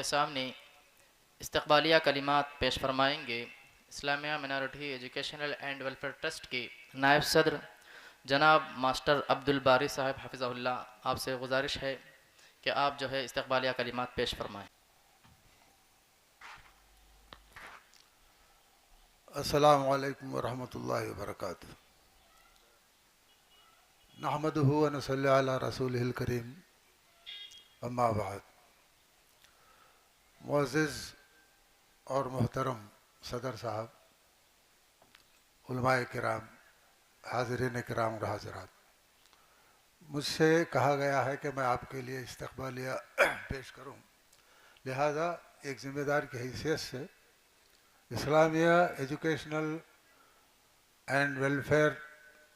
سامنے استقبالیہ کلمات پیش فرمائیں گے اسلامیہ minority educational and welfare trust کے نائب صدر جناب ماسٹر عبد الباری صاحب حفظہ اللہ. آپ سے گزارش ہے کہ آپ جو ہے استقبالیہ کلمات پیش فرمائیں. السلام علیکم ورحمۃ اللہ وبرکاتہ. نحمدہ ونصلی علی رسولہ الکریم. اما بعد. معزز اور محترم صدر صاحب، علماء کرام، حاضرین کرام اور حاضرات، مجھ سے کہا گیا ہے کہ میں آپ کے لیے استقبالیہ پیش کروں، لہذا ایک ذمہ دار کی حیثیت سے Islamia educational and welfare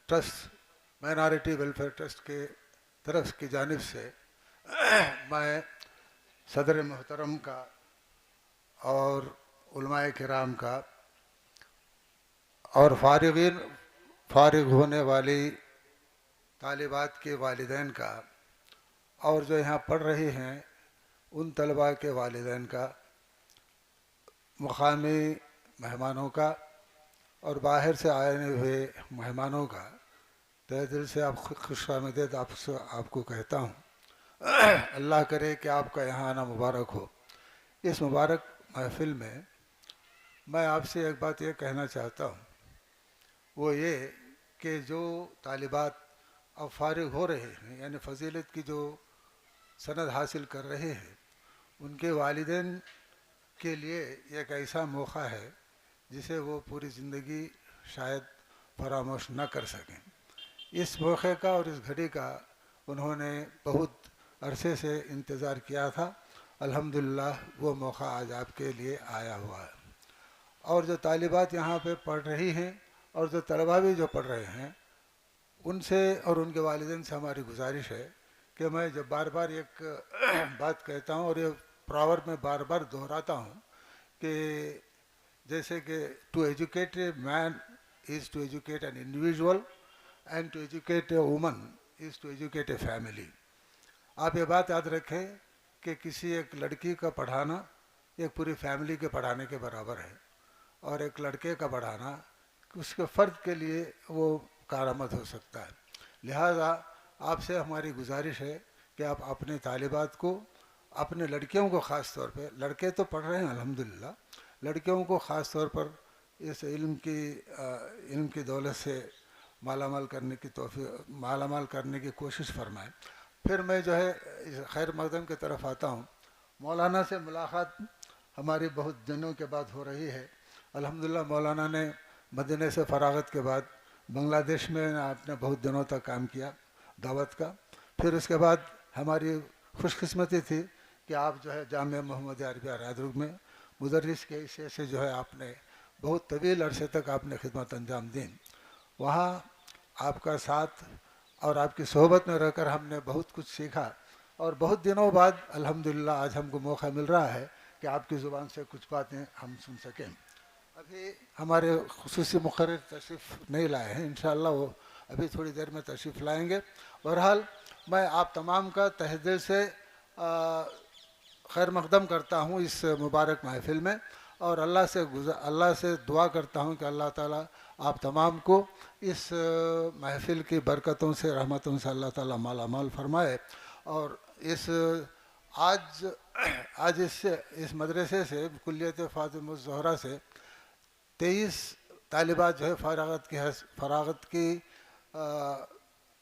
trust, minority welfare trust کے طرف کی جانب سے میں صدر محترم کا اور علماء کرام کا اور فارغ ہونے والی طالبات کے والدین کا اور جو یہاں پڑھ رہی ہیں ان طلباء کے والدین کا، مقامی مہمانوں کا اور باہر سے آئے ہوئے مہمانوں کا تہ دل سے آپ خوش آمدید آپ کو کہتا ہوں. اللہ کرے کہ آپ کا یہاں آنا مبارک ہو. اس مبارک محفل میں آپ سے ایک بات یہ کہنا چاہتا ہوں، وہ یہ کہ جو طالبات اب فارغ ہو رہے ہیں، یعنی فضیلت کی جو سند حاصل کر رہے ہیں، ان کے والدین کے لیے ایک ایسا موقع ہے جسے وہ پوری زندگی شاید فراموش نہ کر سکیں. اس موقع کا اور اس گھڑی کا انہوں نے بہت عرصے سے انتظار کیا تھا. الحمدللہ وہ موقع آج آپ کے لیے آیا ہوا ہے. اور جو طالبات یہاں پہ پڑھ رہی ہیں اور جو طلباء بھی جو پڑھ رہے ہیں، ان سے اور ان کے والدین سے ہماری گزارش ہے کہ میں جب بار بار ایک بات کہتا ہوں اور یہ پراورب میں بار بار دہراتا ہوں کہ جیسے کہ to educate a man is to educate an individual and to educate a woman is to educate a family. آپ یہ بات یاد رکھیں کہ کسی ایک لڑکی کا پڑھانا ایک پوری فیملی کے پڑھانے کے برابر ہے، اور ایک لڑکے کا پڑھانا اس کے فرد کے لیے وہ کارآمد ہو سکتا ہے. لہذا آپ سے ہماری گزارش ہے کہ آپ اپنے طالبات کو، اپنے لڑکیوں کو خاص طور پہ، لڑکے تو پڑھ رہے ہیں الحمدللہ، لڑکیوں کو خاص طور پر اس علم کی دولت سے مالا مال کرنے کی کوشش فرمائیں. پھر میں جو ہے خیر مقدم کی طرف آتا ہوں. مولانا سے ملاقات ہماری بہت دنوں کے بعد ہو رہی ہے. الحمدللہ مولانا نے مدینہ سے فراغت کے بعد بنگلہ دیش میں آپ نے بہت دنوں تک کام کیا دعوت کا. پھر اس کے بعد ہماری خوش قسمتی تھی کہ آپ جو ہے جامعہ محمد عربیہ رائدرگ میں مدرس کے حیثیت سے جو ہے آپ نے بہت طویل عرصے تک آپ نے خدمت انجام دیں. وہاں آپ کا ساتھ اور آپ کی صحبت میں رہ کر ہم نے بہت کچھ سیکھا، اور بہت دنوں بعد الحمدللہ آج ہم کو موقع مل رہا ہے کہ آپ کی زبان سے کچھ باتیں ہم سن سکیں. ابھی ہمارے خصوصی مقرر تشریف نہیں لائے ہیں، انشاءاللہ وہ ابھی تھوڑی دیر میں تشریف لائیں گے. بہرحال میں آپ تمام کا تہ دل سے خیر مقدم کرتا ہوں اس مبارک محفل میں، اور اللہ سے دعا کرتا ہوں کہ اللہ تعالیٰ آپ تمام کو اس محفل کی برکتوں سے، رحمتوں سے اللہ تعالیٰ مالا مال فرمائے. اور آج اس مدرسے سے، کلیت فاطمہ الزہرا سے 23 طالبات جو ہے فراغت کی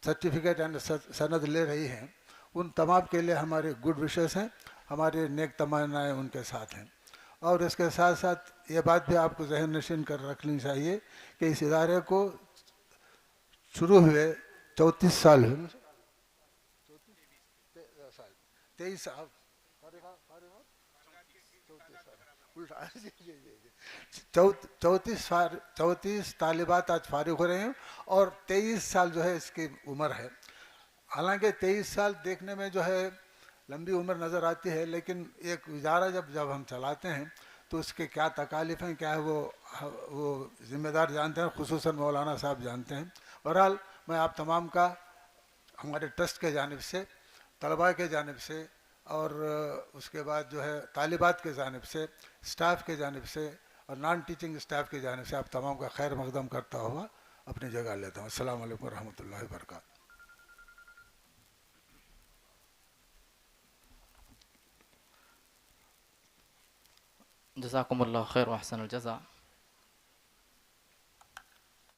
سرٹیفکیٹ اینڈ سند لے رہی ہیں. ان تمام کے لیے ہمارے گڈ وشز ہیں، ہمارے نیک تمنائیں ان کے ساتھ ہیں. اور اس کے ساتھ ساتھ یہ بات بھی آپ کو ذہن نشین کر رکھنی چاہیے کہ اس ادارے کو شروع ہوئے 34 سال ہوئے، 23 سال، 34 طالبات آج فارغ ہو رہے ہیں، اور 23 سال جو ہے اس کی عمر ہے. حالانکہ 23 سال دیکھنے میں جو ہے لمبی عمر نظر آتی ہے، لیکن ایک ادارہ جب ہم چلاتے ہیں تو اس کے کیا تکالیف ہیں، کیا ہے وہ ذمہ دار جانتے ہیں، خصوصاً مولانا صاحب جانتے ہیں. بہرحال میں آپ تمام کا ہمارے ٹرسٹ کے جانب سے، طلباء کے جانب سے اور اس کے بعد جو ہے طالبات کے جانب سے، اسٹاف کے جانب سے اور نان ٹیچنگ اسٹاف کی جانب سے آپ تمام کا خیر مقدم کرتا ہوا اپنی جگہ لیتا ہوں. السلام علیکم ورحمۃ اللہ وبرکاتہ. جزاکم اللہ خیر و احسن الجزا.